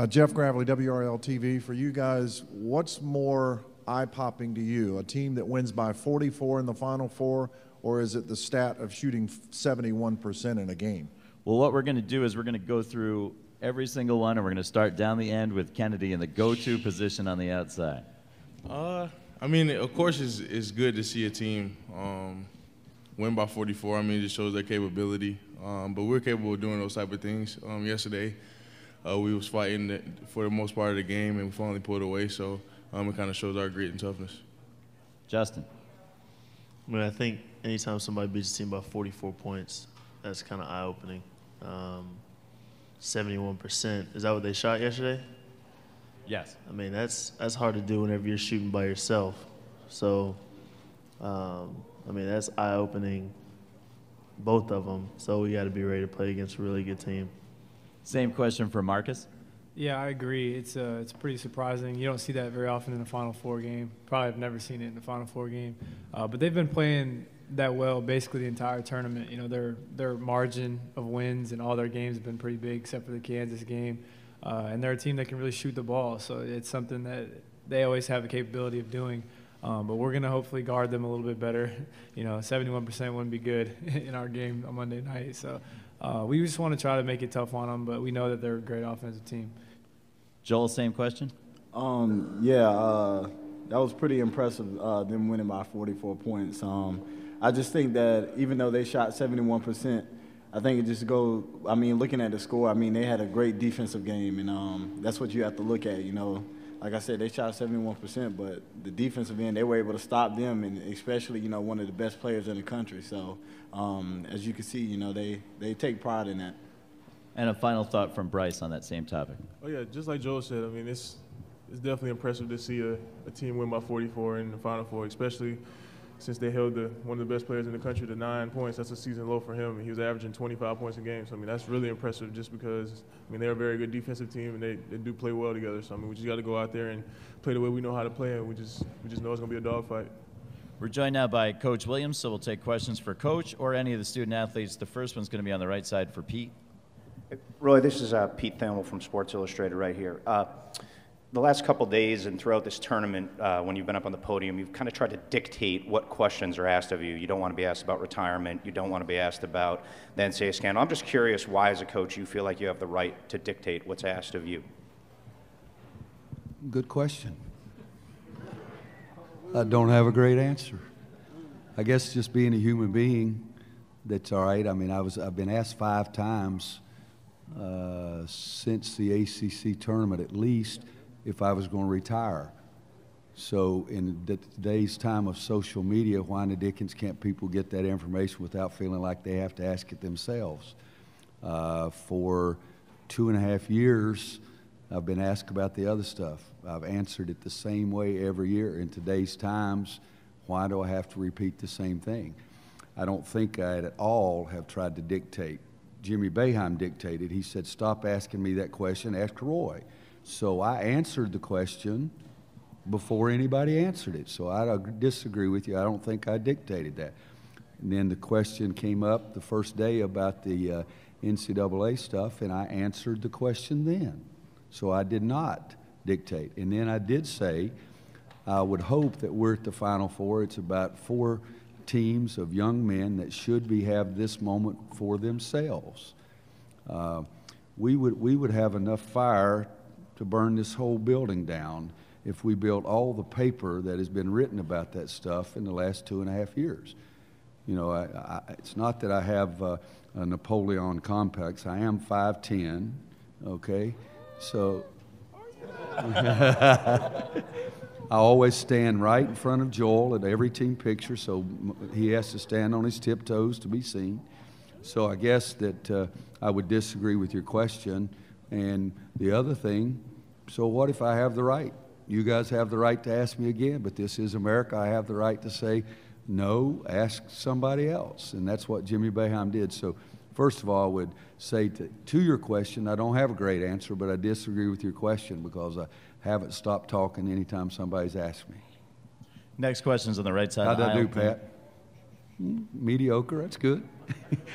Jeff Gravely, WRL TV. For you guys, what's more eye-popping to you? A team that wins by 44 in the Final Four, or is it the stat of shooting 71% in a game? Well, what we're going to do is we're going to go through every single one, and we're going to start down the end with Kennedy in the go-to position on the outside. I mean, of course, it's good to see a team win by 44. I mean, it just shows their capability. But we're capable of doing those type of things. Yesterday, we was fighting for the most part of the game, and we finally pulled away. So it kind of shows our grit and toughness. Justin. I mean, I think anytime somebody beats a team by 44 points, that's kind of eye-opening. 71%. Is that what they shot yesterday? Yes. I mean, that's hard to do whenever you're shooting by yourself. So, I mean, that's eye-opening, both of them. So we got to be ready to play against a really good team. Same question for Marcus. Yeah, I agree. It's pretty surprising. You don't see that very often in the Final Four game. Probably have never seen it in the Final Four game. But they've been playing that well basically the entire tournament. You know, their margin of wins in all their games have been pretty big, except for the Kansas game. And they're a team that can really shoot the ball, so it's something that they always have the capability of doing. But we're going to hopefully guard them a little bit better. You know, 71% wouldn't be good in our game on Monday night. So we just want to try to make it tough on them, but we know that they're a great offensive team. Joel, same question? That was pretty impressive, them winning by 44 points. I just think that even though they shot 71%, I think it just goes, I mean, looking at the score, I mean, they had a great defensive game, and that's what you have to look at, you know. Like I said, they shot 71%, but the defensive end, they were able to stop them, and especially, you know, one of the best players in the country. So, as you can see, you know, they take pride in that. And a final thought from Bryce on that same topic. Oh, yeah, just like Joel said, I mean, it's definitely impressive to see a team win by 44 in the Final Four, especially since they held one of the best players in the country to 9 points. That's a season low for him. He was averaging 25 points a game. So, I mean, that's really impressive just because, I mean, they're a very good defensive team, and they do play well together. So, I mean, we just got to go out there and play the way we know how to play, and we just know it's going to be a dogfight. We're joined now by Coach Williams, so we'll take questions for Coach or any of the student athletes. The first one's going to be on the right side for Pete. Roy, this is Pete Thamel from Sports Illustrated right here. The last couple days and throughout this tournament, when you've been up on the podium, you've kind of tried to dictate what questions are asked of you. You don't want to be asked about retirement. You don't want to be asked about the NCAA scandal. I'm just curious why, as a coach, you feel like you have the right to dictate what's asked of you. Good question. I don't have a great answer. I guess just being a human being, that's all right. I mean, I've been asked 5 times since the ACC tournament at least if I was going to retire. So in today's time of social media, why in the dickens can't people get that information without feeling like they have to ask it themselves? For 2.5 years, I've been asked about the other stuff. I've answered it the same way every year. In today's times, why do I have to repeat the same thing? I don't think I at all have tried to dictate. Jimmy Boeheim dictated. He said, stop asking me that question, ask Roy. So I answered the question before anybody answered it. So I disagree with you. I don't think I dictated that. And then the question came up the first day about the NCAA stuff, and I answered the question then. So I did not dictate. And then I did say, I would hope that we're at the Final Four. It's about 4 teams of young men that should have this moment for themselves. We would have enough fire to burn this whole building down if we built all the paper that has been written about that stuff in the last 2.5 years. You know, it's not that I have a Napoleon complex. I am 5'10", okay? So I always stand right in front of Joel at every team picture, so he has to stand on his tiptoes to be seen. So I guess that I would disagree with your question. And the other thing, so what if I have the right? You guys have the right to ask me again, but this is America. I have the right to say, no, ask somebody else. And that's what Jimmy Boeheim did. So first of all, I would say to your question, I don't have a great answer, but I disagree with your question because I haven't stopped talking anytime somebody's asked me. Next question's on the right side. How'd I do, Pat? Mediocre, that's good.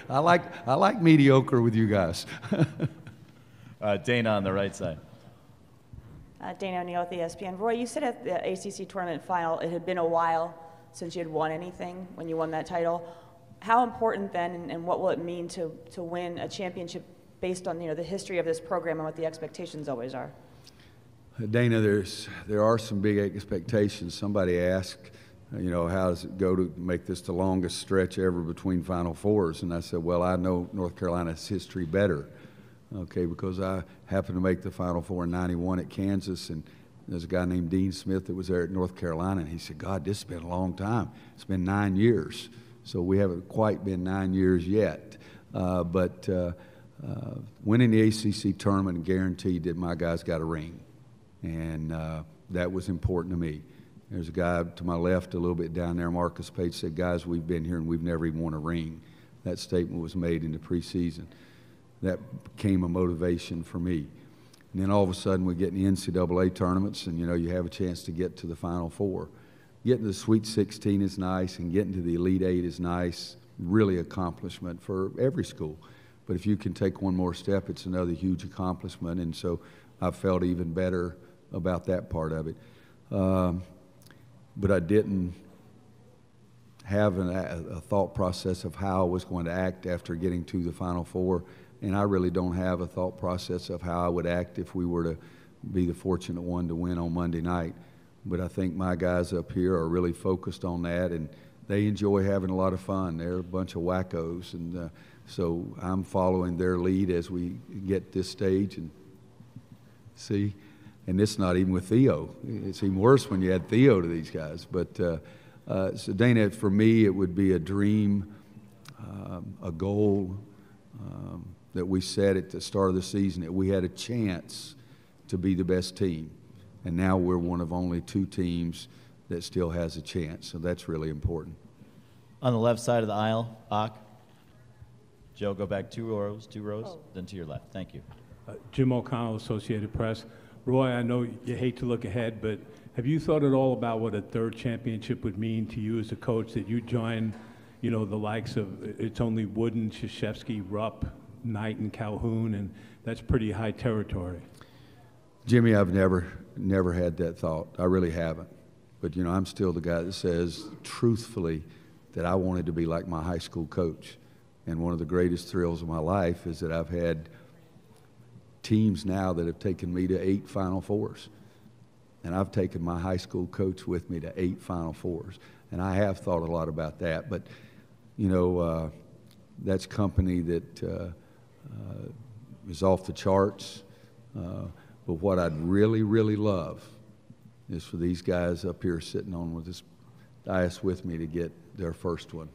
I like mediocre with you guys. Dana on the right side. Dana O'Neill with ESPN. Roy, you said at the ACC tournament final it had been a while since you had won anything when you won that title. How important then, and what will it mean to win a championship based on the history of this program and what the expectations always are? Dana, there are some big expectations. Somebody asked, how does it go to make this the longest stretch ever between Final Fours? And I said, well, I know North Carolina's history better, okay, because I happened to make the Final Four in '91 at Kansas, and there's a guy named Dean Smith that was there at North Carolina, and he said, God, this has been a long time. It's been 9 years. So we haven't quite been 9 years yet. But winning the ACC tournament guaranteed that my guys got a ring, and that was important to me. There's a guy to my left a little bit down there, Marcus Paige, said, guys, we've been here and we've never even won a ring. That statement was made in the preseason. That became a motivation for me. And then all of a sudden we get in the NCAA tournaments and, you have a chance to get to the Final Four. Getting to the Sweet 16 is nice, and getting to the Elite Eight is nice, really accomplishment for every school. But if you can take one more step, it's another huge accomplishment, and so I felt even better about that part of it. But I didn't have a thought process of how I was going to act after getting to the Final Four, and I really don't have a thought process of how I would act if we were to be the fortunate one to win on Monday night. But I think my guys up here are really focused on that, and they enjoy having a lot of fun. They're a bunch of wackos, and so I'm following their lead as we get this stage and see. And it's not even with Theo. It's even worse when you add Theo to these guys. But so Dana, for me, it would be a dream, a goal that we set at the start of the season, that we had a chance to be the best team. And now we're one of only 2 teams that still has a chance. So that's really important. On the left side of the aisle, Ak. Joe, go back 2 rows, then to your left. Thank you. Jim O'Connell, Associated Press. Roy, I know you hate to look ahead, but have you thought at all about what a 3rd championship would mean to you as a coach, that you join, the likes of, it's only Wooden, Krzyzewski, Rupp, Knight, and Calhoun, and that's pretty high territory. Jimmy, I've never had that thought. I really haven't. But, I'm still the guy that says, truthfully, that I wanted to be like my high school coach. And one of the greatest thrills of my life is that I've had teams now that have taken me to 8 Final Fours. And I've taken my high school coach with me to 8 Final Fours. And I have thought a lot about that. But, that's company that is off the charts. But what I'd really, really love is for these guys up here sitting on with this dais with me to get their first one.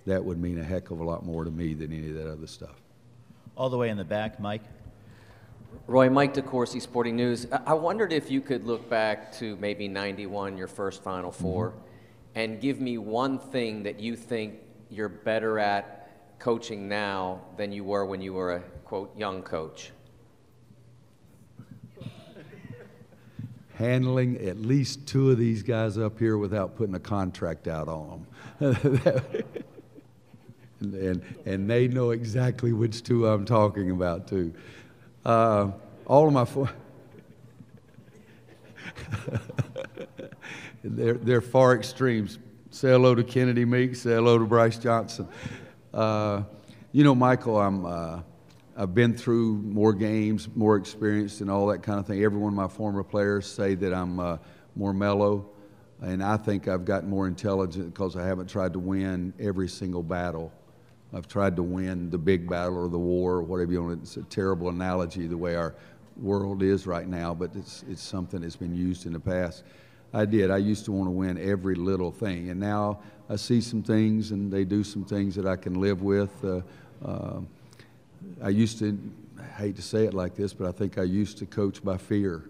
That would mean a heck of a lot more to me than any of that other stuff. All the way in the back, Mike. Roy, Mike DeCourcy, Sporting News. I wondered if you could look back to maybe '91, your first Final Four, and give me one thing that you think you're better at coaching now than you were when you were a, quote, young coach. Handling at least 2 of these guys up here without putting a contract out on them. and they know exactly which 2 I'm talking about, too. All of my they're far extremes. Say hello to Kennedy Meeks, say hello to Bryce Johnson. Michael, I've been through more games, more experienced, and all that kind of thing. Every one of my former players say that I'm more mellow, and I think I've gotten more intelligent because I haven't tried to win every single battle. I've tried to win the big battle or the war or whatever you want. It's a terrible analogy the way our world is right now, but it's something that's been used in the past. I used to want to win every little thing, and now I see some things and they do some things that I can live with. I used to, I hate to say it like this, but I think I used to coach by fear,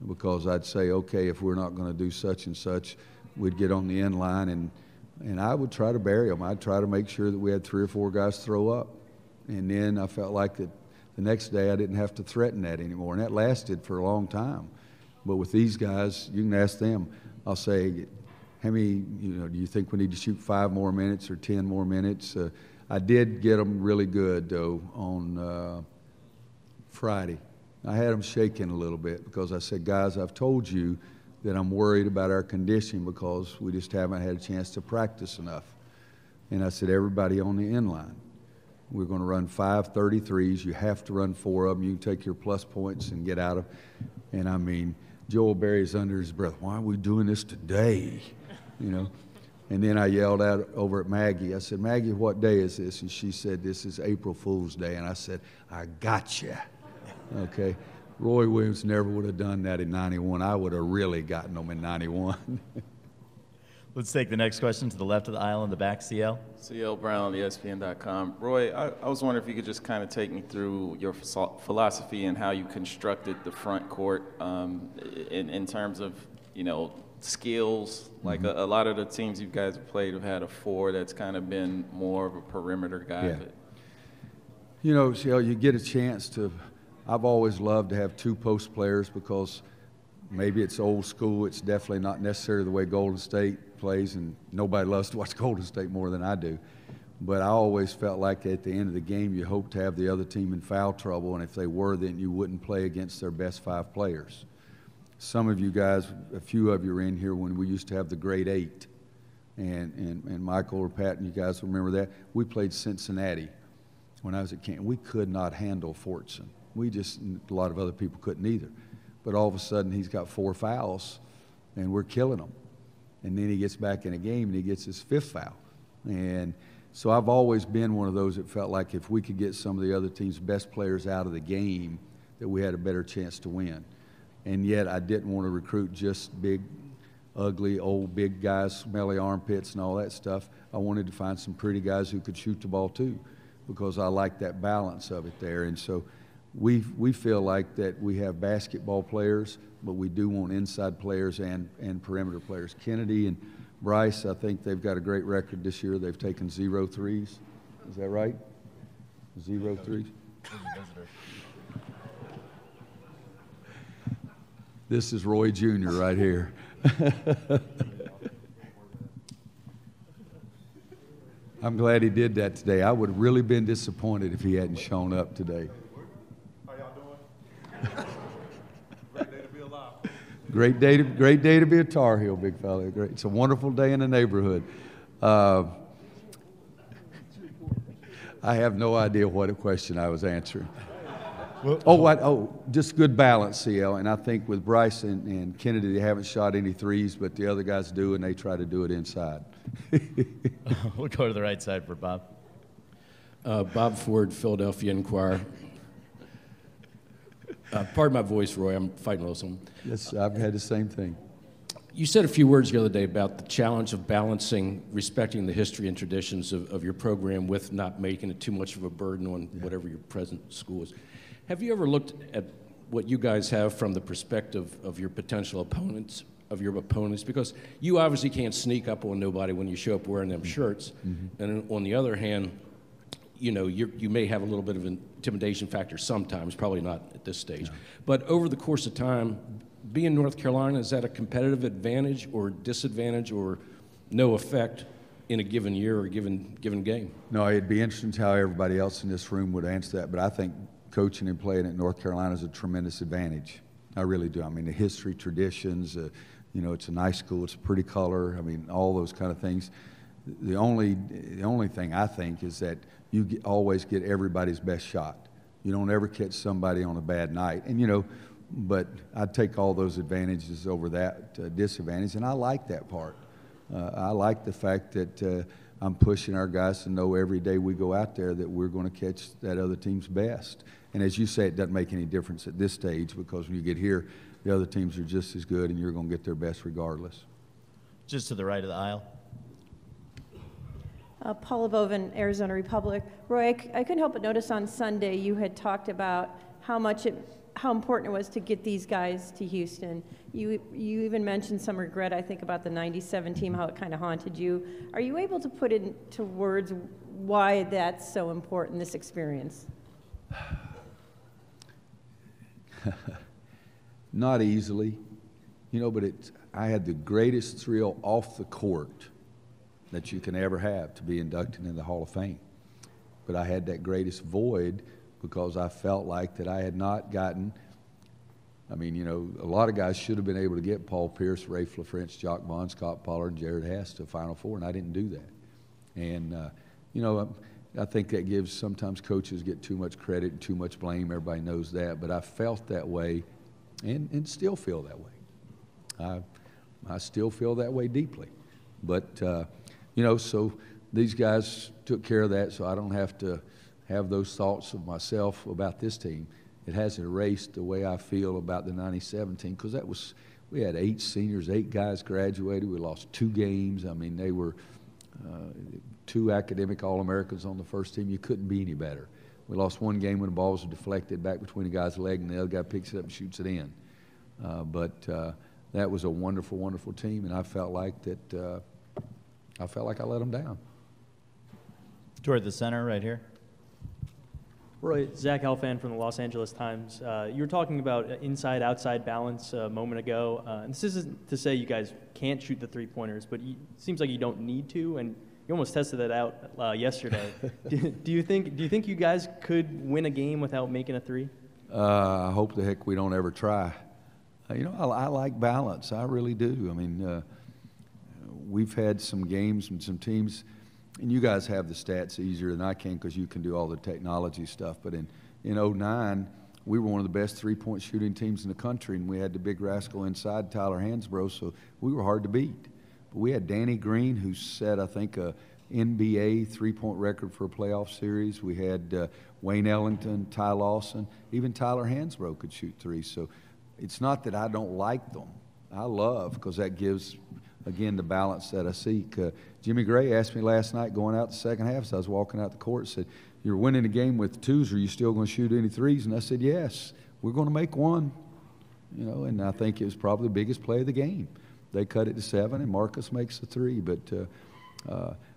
because I'd say, okay, if we're not going to do such and such, we'd get on the end line and I would try to bury them. I'd try to make sure that we had 3 or 4 guys throw up. And then I felt like that the next day I didn't have to threaten that anymore. And that lasted for a long time. But with these guys, you can ask them. I'll say, how many, do you think we need to shoot 5 more minutes or 10 more minutes? I did get them really good, though, on Friday. I had them shaking a little bit because I said, guys, I've told you that I'm worried about our conditioning because we just haven't had a chance to practice enough. And I said, everybody on the inline, we're going to run 5 33s. You have to run 4 of them. You can take your plus points and get out of. And I mean, Joel Berry's under his breath. Why are we doing this today? You know. And then I yelled out over at Maggie. I said, Maggie, what day is this? And she said, this is April Fool's Day. And I said, I got you. Okay. Roy Williams never would have done that in 91. I would have really gotten them in 91. Let's take the next question to the left of the aisle in the back, CL. CL Brown, ESPN.com. Roy, I was wondering if you could just kind of take me through your philosophy and how you constructed the front court in terms of, you know, skills. Like a lot of the teams you guys have played have had a 4 that's kind of been more of a perimeter guy. Yeah. You know, CL, you get a chance to – I've always loved to have 2 post players because maybe it's old school. It's definitely not necessarily the way Golden State plays, and nobody loves to watch Golden State more than I do. But I always felt like at the end of the game you hope to have the other team in foul trouble, and if they were, then you wouldn't play against their best 5 players. Some of you guys, a few of you are in here when we used to have the Great 8, and Michael or Pat and you guys remember that. We played Cincinnati when I was at Canton. We could not handle Fortson. We just, a lot of other people couldn't either. But all of a sudden, he's got 4 fouls, and we're killing him. And then he gets back in a game, and he gets his 5th foul. And so I've always been one of those that felt like if we could get some of the other team's best players out of the game, that we had a better chance to win. And yet I didn't want to recruit just big, ugly, old, big guys, smelly armpits and all that stuff. I wanted to find some pretty guys who could shoot the ball too, because I like that balance of it there. And so we feel like that we have basketball players, but we do want inside players and perimeter players. Kennedy and Bryce, I think they've got a great record this year. They've taken 0 threes. Is that right? 0 threes? This is Roy Jr. right here. I'm glad he did that today. I would have really been disappointed if he hadn't shown up today. How y'all doing? Great day to be alive. Great day to be a Tar Heel, big fella. Great. It's a wonderful day in the neighborhood. I have no idea what question I was answering. Just good balance, CL. And I think with Bryce and Kennedy, they haven't shot any threes, but the other guys do, and they try to do it inside. We'll go to the right side for Bob. Bob Ford, Philadelphia Inquirer. Pardon my voice, Roy. I'm fighting with someone. Yes, I've had the same thing. You said a few words the other day about the challenge of balancing, respecting the history and traditions of your program with not making it too much of a burden on whatever your present school is. Have you ever looked at what you guys have from the perspective of your potential opponents, because you obviously can't sneak up on nobody when you show up wearing them shirts. Mm-hmm. And on the other hand, you know, you may have a little bit of an intimidation factor sometimes, probably not at this stage. No. But over the course of time, being North Carolina, is that a competitive advantage or disadvantage or no effect in a given year or given game? No, it'd be interesting how everybody else in this room would answer that, but I think coaching and playing at North Carolina is a tremendous advantage. I really do. I mean, the history, traditions, you know, it's a nice school, it's a pretty color, I mean, all those kind of things. The only thing I think is that you always get everybody's best shot. You don't ever catch somebody on a bad night. And, you know, but I'd take all those advantages over that disadvantage, and I like that part. I like the fact that I'm pushing our guys to know every day we go out there that we're going to catch that other team's best. And as you say, it doesn't make any difference at this stage, because when you get here, the other teams are just as good, and you're going to get their best regardless. Just to the right of the aisle. Paula Boven, Arizona Republic. Roy, I couldn't help but notice on Sunday you had talked about how important it was to get these guys to Houston. You even mentioned some regret, I think, about the '97 team, how it kind of haunted you. Are you able to put into words why that's so important, this experience? Not easily, you know, but I had the greatest thrill off the court that you can ever have, to be inducted into the Hall of Fame. But I had that greatest void because I felt like that I had not gotten I mean, you know, a lot of guys should have been able to get Paul Pierce, Ray LaFrance, Jock Vaughn, Scott Pollard, and Jared Hass to Final Four, and I didn't do that. And, you know, I think that gives sometimes coaches get too much credit and too much blame. Everybody knows that. But I felt that way and still feel that way. I still feel that way deeply. But, you know, so these guys took care of that, so I don't have to have those thoughts of myself about this team. It hasn't erased the way I feel about the 97 team, because that was, we had 8 seniors, 8 guys graduated. We lost 2 games. I mean, they were 2 academic All-Americans on the first team. You couldn't be any better. We lost 1 game when the balls were deflected back between the guy's leg, and the other guy picks it up and shoots it in. But that was a wonderful, wonderful team, and I felt like that. I felt like I let them down. Toward the center, right here. Roy, Zach Elfan from the Los Angeles Times. You were talking about inside-outside balance a moment ago. And this isn't to say you guys can't shoot the three-pointers, but it seems like you don't need to, and you almost tested that out yesterday. do you think you guys could win a game without making a three? I hope the heck we don't ever try. You know, I like balance. I really do. I mean, we've had some games and some teams, and you guys have the stats easier than I can because you can do all the technology stuff. But in 09, we were one of the best three-point shooting teams in the country, and we had the big rascal inside, Tyler Hansbrough, so we were hard to beat. But we had Danny Green, who set, I think, a NBA three-point record for a playoff series. We had Wayne Ellington, Ty Lawson, even Tyler Hansbrough could shoot threes. So it's not that I don't like them. I love, because that gives, again, the balance that I seek. Jimmy Gray asked me last night going out the second half, as I was walking out the court, said, "You're winning the game with twos, are you still going to shoot any threes?" And I said, "Yes, we're going to make one." You know, and I think it was probably the biggest play of the game. They cut it to 7, and Marcus makes the 3. But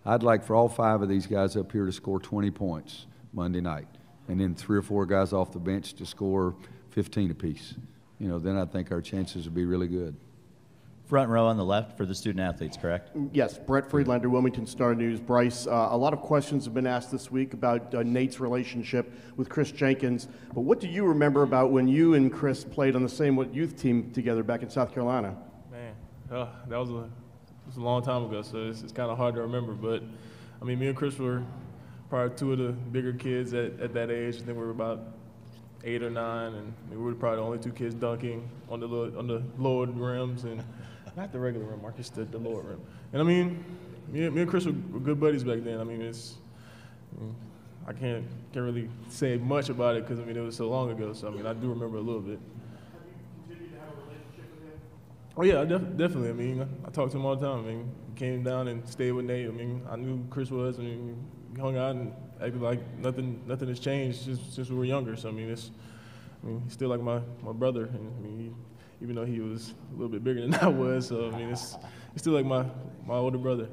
I'd like for all 5 of these guys up here to score 20 points Monday night, and then 3 or 4 guys off the bench to score 15 apiece. You know, then I think our chances would be really good. Front row on the left for the student athletes, correct? Yes, Brett Friedlander, Wilmington Star News. Bryce, a lot of questions have been asked this week about Nate's relationship with Chris Jenkins. But what do you remember about when you and Chris played on the same youth team together back in South Carolina? Man, that was a long time ago, so it's kind of hard to remember. But, I mean, me and Chris were probably 2 of the bigger kids at that age. I think we were about 8 or 9, and we were probably the only 2 kids dunking on the lowered rims, and not the regular rim, Marcus, the lower rim. And I mean, me and Chris were good buddies back then. I mean, I can't really say much about it because I mean it was so long ago. So I mean, I do remember a little bit. Oh yeah, definitely. I mean, I talked to him all the time. I mean, he came down and stayed with Nate. I mean, I knew who Chris was. I mean, we hung out and acted like nothing has changed since we were younger. So I mean, he's still like my brother. And I mean, even though he was a little bit bigger than I was, so I mean, he's still like my older brother.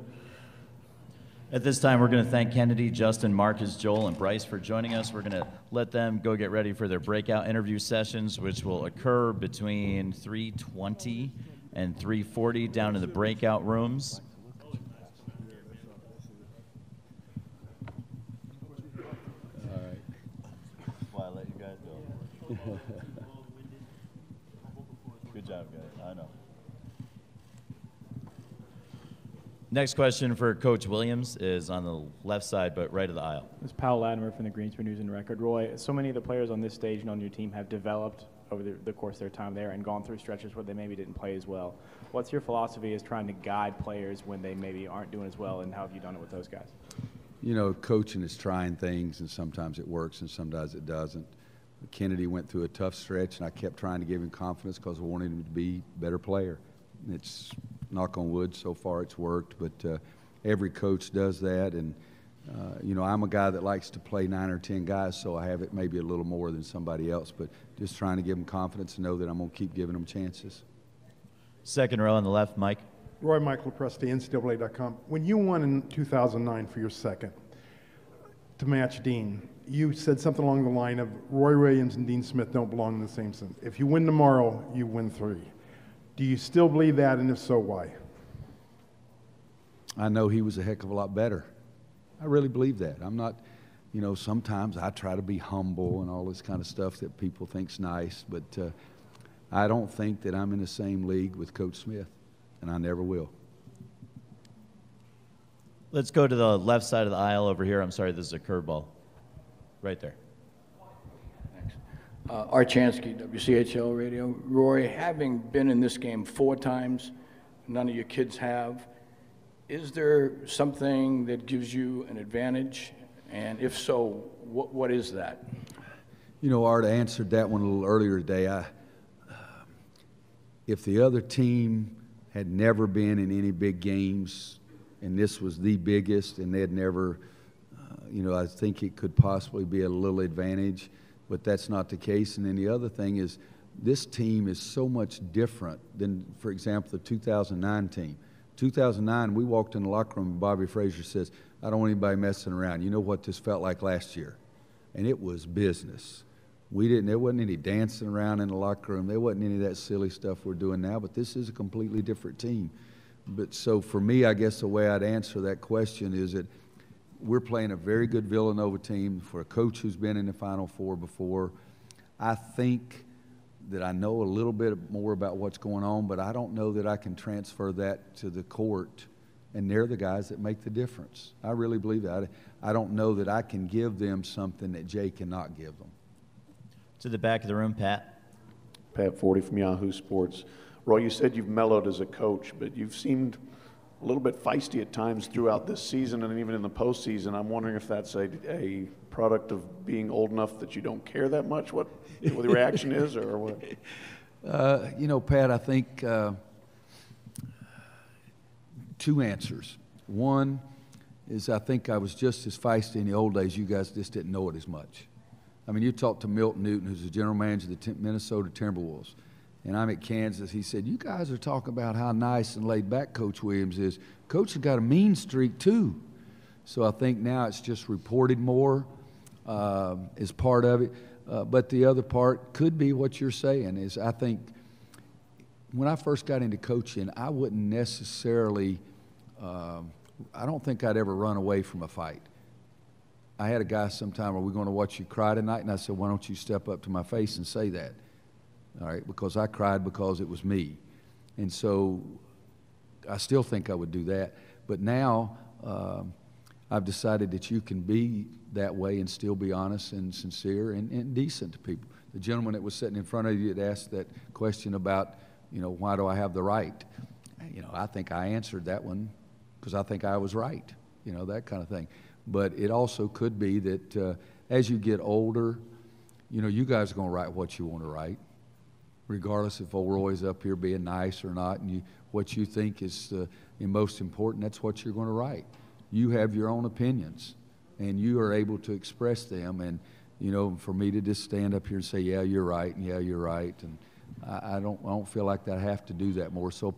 At this time, we're going to thank Kennedy, Justin, Marcus, Joel, and Bryce for joining us. We're going to let them go get ready for their breakout interview sessions, which will occur between 3:20 and 3:40 down in the breakout rooms. All right. Well, I let you guys go. Good job, guys. I know. Next question for Coach Williams is on the left side, but right of the aisle. This is Powell Latimer from the Greensboro News and Record. Roy, so many of the players on this stage and on your team have developed over the course of their time there and gone through stretches where they maybe didn't play as well. What's your philosophy as trying to guide players when they maybe aren't doing as well, and how have you done it with those guys? You know, coaching is trying things, and sometimes it works and sometimes it doesn't. Kennedy went through a tough stretch, and I kept trying to give him confidence because I wanted him to be a better player. It's, knock on wood, so far it's worked, but every coach does that. And, you know, I'm a guy that likes to play 9 or 10 guys, so I have it maybe a little more than somebody else, but just trying to give them confidence and know that I'm going to keep giving them chances. Second row on the left, Mike. Roy Michael Presti, NCAA.com. When you won in 2009 for your second to match Dean, you said something along the line of Roy Williams and Dean Smith don't belong in the same sense. If you win tomorrow, you win 3. Do you still believe that, and if so, why? I know he was a heck of a lot better. I really believe that. I'm not, you know, sometimes I try to be humble and all this kind of stuff that people think's nice, but I don't think that I'm in the same league with Coach Smith, and I never will. Let's go to the left side of the aisle over here. I'm sorry, this is a curveball. Right there. Art Chansky, WCHL Radio. Roy, having been in this game 4 times, none of your kids have, is there something that gives you an advantage? And if so, what is that? You know, Art, I answered that one a little earlier today. If the other team had never been in any big games, and this was the biggest, and they had never, you know, I think it could possibly be a little advantage, but that's not the case. And then the other thing is, this team is so much different than, for example, the 2009 team. 2009, we walked in the locker room and Bobby Frazier says, I don't want anybody messing around. You know what this felt like last year? And it was business. There wasn't any dancing around in the locker room. There wasn't any of that silly stuff we're doing now, but this is a completely different team. But so for me, I guess the way I'd answer that question is that we're playing a very good Villanova team for a coach who's been in the Final Four before. I think that I know a little bit more about what's going on, but I don't know that I can transfer that to the court, and they're the guys that make the difference. I really believe that. I don't know that I can give them something that Jay cannot give them. To the back of the room, Pat. Pat Forty from Yahoo Sports. Roy, you said you've mellowed as a coach, but you've seemed a little bit feisty at times throughout this season and even in the postseason. I'm wondering if that's a product of being old enough that you don't care that much what the reaction is, or what? You know, Pat, I think 2 answers. One is I think I was just as feisty in the old days. You guys just didn't know it as much. I mean, you talked to Milton Newton, who's the general manager of the Minnesota Timberwolves, and I'm at Kansas. He said, you guys are talking about how nice and laid back Coach Williams is. Coach has got a mean streak too. So I think now it's just reported more as part of it. But the other part could be what you're saying is I think when I first got into coaching, I wouldn't necessarily, I don't think I'd ever run away from a fight. I had a guy sometime, are we going to watch you cry tonight? And I said, why don't you step up to my face and say that? All right, because I cried because it was me. And so I still think I would do that. But now I've decided that you can be that way and still be honest and sincere and decent to people. The gentleman that was sitting in front of you that asked that question about, you know, why do I have the right? You know, I think I answered that one because I think I was right, you know, that kind of thing. But it also could be that as you get older, you know, you guys are going to write what you want to write, regardless if old Roy's up here being nice or not, and what you think is the most important, that's what you're going to write. You have your own opinions, and you are able to express them. And, you know, for me to just stand up here and say, yeah, you're right, and yeah, you're right, and I don't feel like that I have to do that more. So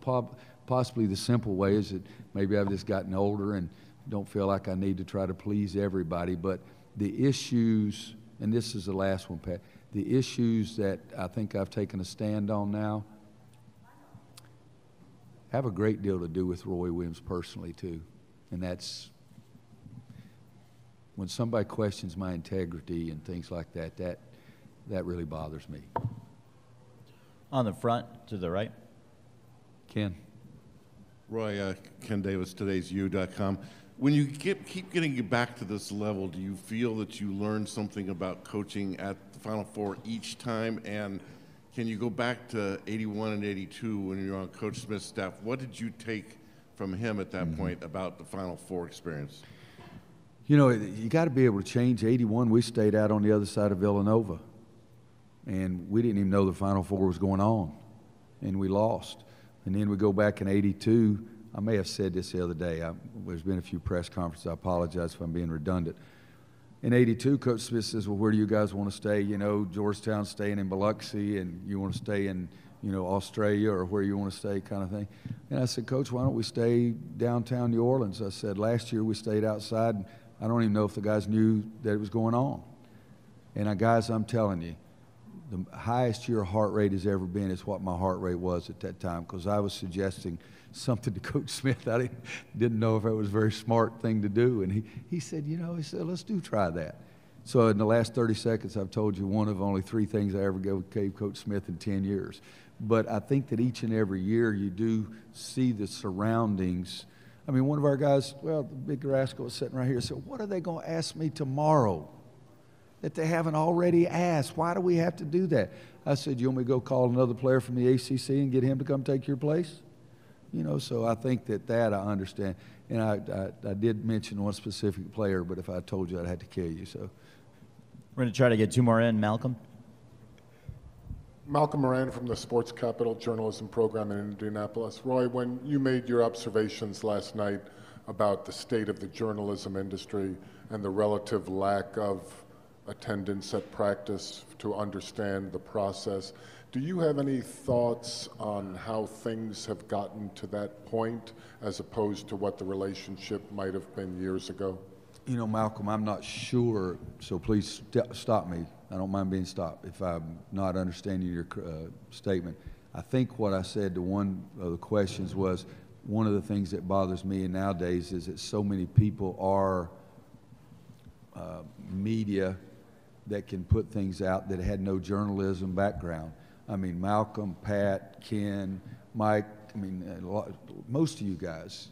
possibly the simple way is that maybe I've just gotten older and don't feel like I need to try to please everybody. But the issues, and this is the last one, Pat, the issues that I think I've taken a stand on now have a great deal to do with Roy Williams personally too. And that's when somebody questions my integrity and things like that, that really bothers me. On the front, to the right. Ken. Roy, Ken Davis, today'su.com. When you keep getting you back to this level, do you feel that you learn something about coaching at the Final Four each time? And can you go back to 81 and 82 when you're on Coach Smith's staff? What did you take from him at that point about the Final Four experience? You know, you got to be able to change. 81, we stayed out on the other side of Villanova, and we didn't even know the Final Four was going on, and we lost. And then we go back in 82. I may have said this the other day. There's been a few press conferences. I apologize if I'm being redundant. In 82, Coach Smith says, well, where do you guys want to stay? You know, Georgetown's staying in Biloxi, and you want to stay in, you know, Australia, or where you want to stay, kind of thing. And I said, Coach, why don't we stay downtown New Orleans? I said, last year we stayed outside, and I don't even know if the guys knew that it was going on. And guys, I'm telling you, the highest your heart rate has ever been is what my heart rate was at that time, because I was suggesting something to Coach Smith I didn't know if it was a very smart thing to do. And he said, you know, he said, let's try that. So in the last 30 seconds, I've told you one of only 3 things I ever gave Coach Smith in 10 years. But I think that each and every year you do see the surroundings. I mean, one of our guys, well, the big rascal was sitting right here, said, what are they going to ask me tomorrow that they haven't already asked? Why do we have to do that? I said, you want me to go call another player from the ACC and get him to come take your place? You know, so I think that I understand. And I did mention one specific player, but if I told you, I'd have to kill you. So we're going to try to get 2 more in. Malcolm? Malcolm Moran from the Sports Capital Journalism Program in Indianapolis. Roy, when you made your observations last night about the state of the journalism industry and the relative lack of attendance at practice to understand the process, do you have any thoughts on how things have gotten to that point as opposed to what the relationship might have been years ago? You know, Malcolm, I'm not sure, so please stop me. I don't mind being stopped if I'm not understanding your statement. I think what I said to one of the questions was one of the things that bothers me nowadays is that so many people are media that can put things out that had no journalism background. I mean, Malcolm, Pat, Ken, Mike, I mean, most of you guys,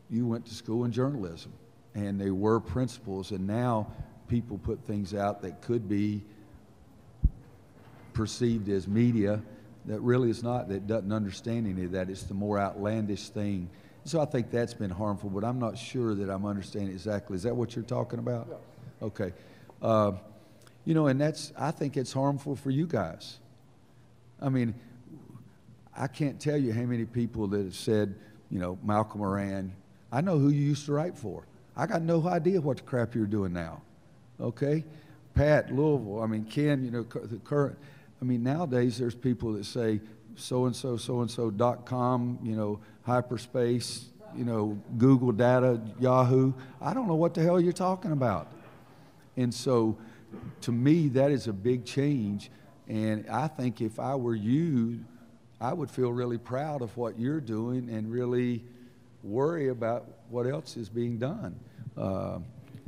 you went to school in journalism, and they were principals, and now people put things out that could be perceived as media that really is not, that doesn't understand any of that. It's the more outlandish thing. So I think that's been harmful, but I'm not sure that I'm understanding exactly. Is that what you're talking about? Yeah. Okay. You know, and I think it's harmful for you guys. I mean, I can't tell you how many people that have said, you know, Malcolm Moran, I know who you used to write for. I got no idea what the crap you're doing now. Okay? Pat, Louisville, I mean, Ken, you know, the current, I mean, nowadays there's people that say so-and-so.com, you know, hyperspace, you know, Google data, Yahoo. I don't know what the hell you're talking about. And so, to me, that is a big change. And I think if I were you, I would feel really proud of what you're doing and really worry about what else is being done.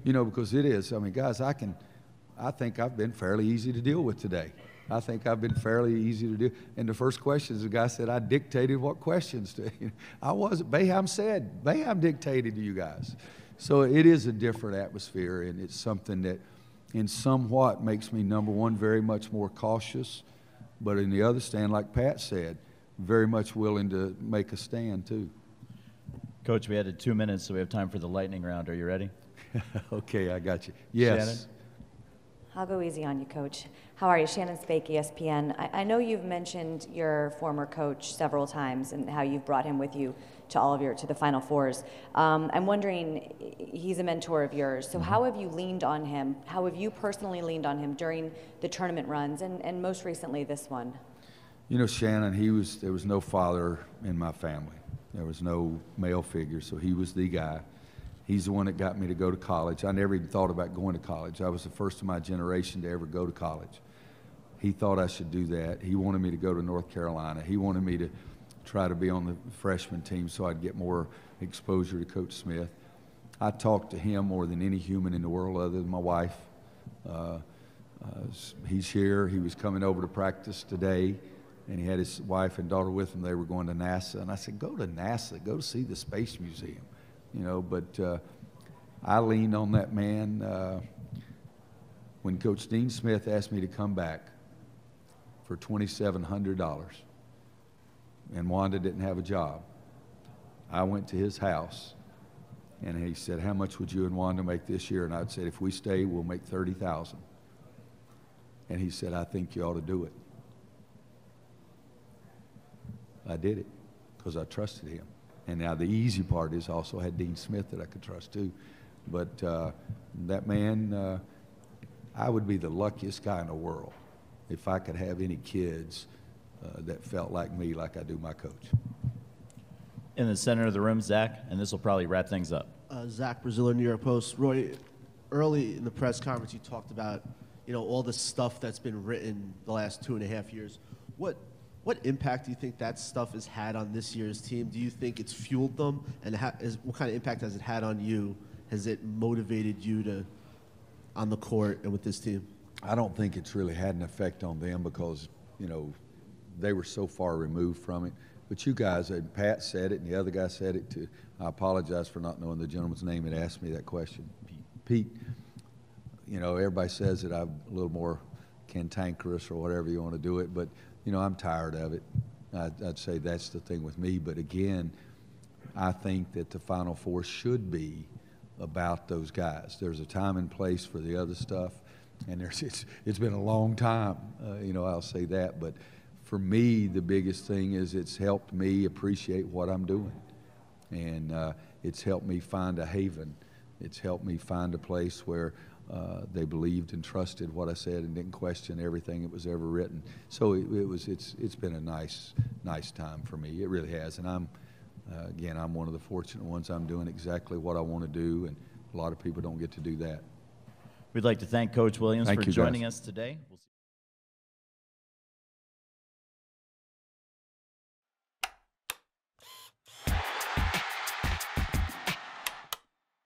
You know, because it is. I mean, guys, I think I've been fairly easy to deal with today. I think I've been fairly easy to do. And the first questions, the guy said I dictated what questions to. I wasn't. Boeheim dictated to you guys. So it is a different atmosphere, and it's something that in somewhat makes me, number one, very much more cautious, but in the other stand, like Pat said, very much willing to make a stand too. Coach, we added 2 minutes, so we have time for the lightning round. Are you ready? Okay, I got you. Yes. Shannon? I'll go easy on you, Coach. How are you? Shannon Spake, ESPN. I know you've mentioned your former coach several times and how you've brought him with you to the Final Fours. I'm wondering, he's a mentor of yours, so how have you leaned on him? How have you personally leaned on him during the tournament runs and most recently this one? You know, Shannon, there was no father in my family. There was no male figure, so he was the guy. He's the one that got me to go to college. I never even thought about going to college. I was the first of my generation to ever go to college. He thought I should do that. He wanted me to go to North Carolina. He wanted me to try to be on the freshman team so I'd get more exposure to Coach Smith. I talked to him more than any human in the world other than my wife. He's here. He was coming over to practice today, and he had his wife and daughter with him. They were going to NASA, and I said, go to NASA. Go to see the Space Museum. You know, but I leaned on that man when Coach Dean Smith asked me to come back for $2,700, and Wanda didn't have a job. I went to his house, and he said, how much would you and Wanda make this year? And I said, if we stay, we'll make $30,000. And he said, I think you ought to do it. I did it because I trusted him. And now the easy part is I also had Dean Smith that I could trust too. But that man, I would be the luckiest guy in the world if I could have any kids that felt like me, like I do my coach. In the center of the room, Zach, and this will probably wrap things up. Zach Braziller, New York Post. Roy, early in the press conference, you talked about, you know, all the stuff that's been written the last 2.5 years. What impact do you think that stuff has had on this year's team? Do you think it's fueled them? And what kind of impact has it had on you? Has it motivated you to on the court and with this team? I don't think it's really had an effect on them because, you know, they were so far removed from it. But you guys, and Pat said it, and the other guy said it too. I apologize for not knowing the gentleman's name that asked me that question. Pete, you know, everybody says that I'm a little more cantankerous or whatever you want to do it, but, you know, I'm tired of it. I'd say that's the thing with me. But again, I think that the Final Four should be about those guys. There's a time and place for the other stuff, and it's been a long time, you know, I'll say that. But for me, the biggest thing is it's helped me appreciate what I'm doing. And it's helped me find a haven. It's helped me find a place where they believed and trusted what I said and didn't question everything that was ever written. So it's been a nice time for me. It really has. And again, I'm one of the fortunate ones. I'm doing exactly what I want to do, and a lot of people don't get to do that. We'd like to thank Coach Williams Thank for you, joining guys. us today.